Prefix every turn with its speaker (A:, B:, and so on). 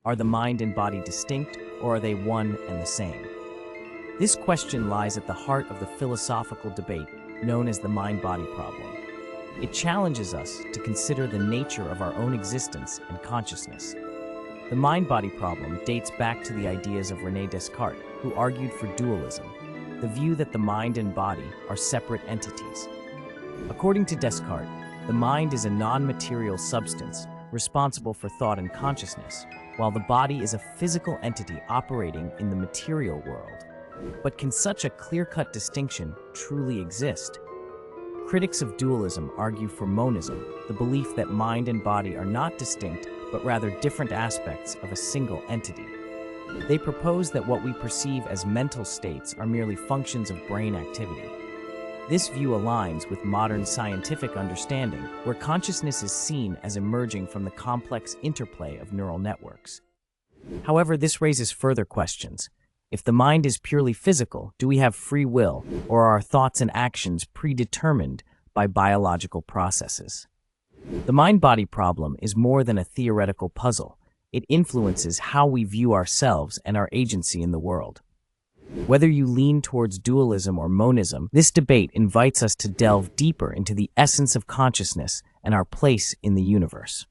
A: Are the mind and body distinct, or are they one and the same? This question lies at the heart of the philosophical debate known as the mind-body problem. It challenges us to consider the nature of our own existence and consciousness. The mind-body problem dates back to the ideas of René Descartes, who argued for dualism, the view that the mind and body are separate entities. According to Descartes, the mind is a non-material substance responsible for thought and consciousness, while the body is a physical entity operating in the material world. But can such a clear-cut distinction truly exist? Critics of dualism argue for monism, the belief that mind and body are not distinct, but rather different aspects of a single entity. They propose that what we perceive as mental states are merely functions of brain activity. This view aligns with modern scientific understanding, where consciousness is seen as emerging from the complex interplay of neural networks. However, this raises further questions. If the mind is purely physical, do we have free will, or are our thoughts and actions predetermined by biological processes? The mind-body problem is more than a theoretical puzzle. It influences how we view ourselves and our agency in the world. Whether you lean towards dualism or monism, this debate invites us to delve deeper into the essence of consciousness and our place in the universe.